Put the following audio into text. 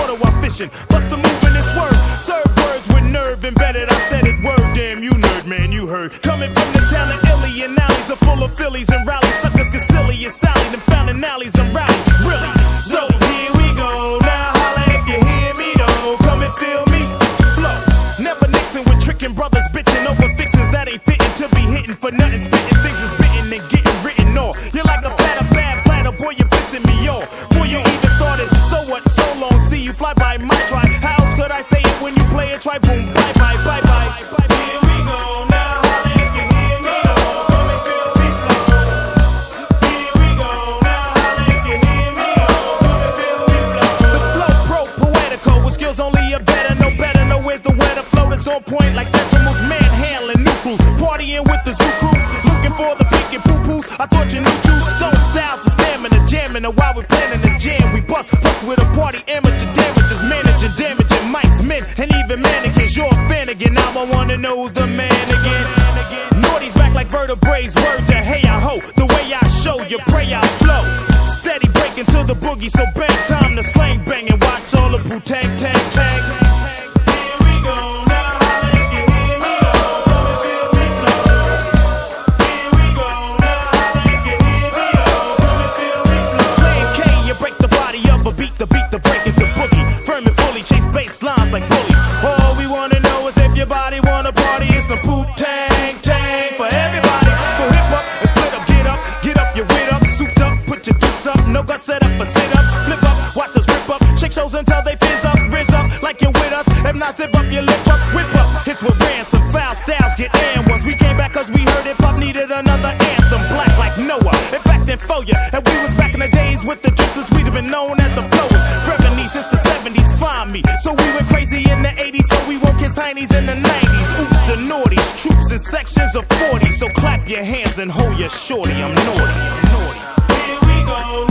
water while fishing. Bust a move in this word. Serve words with nerve embedded. I said it word. Damn, you nerd, man, you heard. Coming from the town of Illy and alleys are full of Phillies and rallies. Suckers get silly and Sally. Them found in alleys and rally. Really? So here we go. Now holla if you hear me though. Come and feel me. Flow. Never Nixon with tricking brothers bitching over fixins that ain't fitting to be hitting for nothing. Spitting things is bitten and getting written off. You're like a platter, bad platter. Boy, you're pissing me off. Boy, you even started. So what? So long. See you fly by my try. How else could I say it when you play it? Try boom. Bye bye bye bye. Here we go. Now holla if you hear me though. Come and feel me flow. Here we go. Now holla if you hear me though. Come and feel me flow. The flow pro poetical with skills only a better. No better. No where's the weather flow that's on point like Sesamo's manhandling new crews. Partying with the zoo crew. Looking for the pink and poo-poos. I thought you knew two stone styles of stamina jamming. And while we're planning the jam, we bust with a party amateur damages. Managing damaging mice, men, and even mannequins. You're a fan again. Now I wanna know who's the man again. Naughty's back like vertebrae. Word to hey I ho. The way I show you pray I flow. Steady breaking to the boogie. So bang time to slang bang and watch all the Wu-Tang tangs hang. Here we go. Now holla if you hear me though. Come and feel me flow. Here we go. Now holla if you hear me though. Come and feel me flow. Playing K, you break the body up a beat the break into boogie. Firm and fully chase bass lines like bullies. All we wanna know is if your body wanna party. It's the Wu-Tang tang for everybody. So hip up and split up, get up, your wit up, souped up, put your dukes up, no guts set up or sit up, flip up, watch us rip up, shake shows until they fizz up, rizz up like you're with us. If not, zip up your lip up, whip up. Hits with ransom, foul styles get and ones. We came back cause we heard hip hop needed another anthem. Black like Noah, in fact, in for ya. And we was back in the days with the drifters, we'd have been known as the flowers. Revenue since the 70s, find me. So we went crazy in the 80s, so we won't kiss heinies in the 90s. Oops, the naughties, troops in sections of 40. So clap your hands and hold your shorty. I'm naughty. Here we go.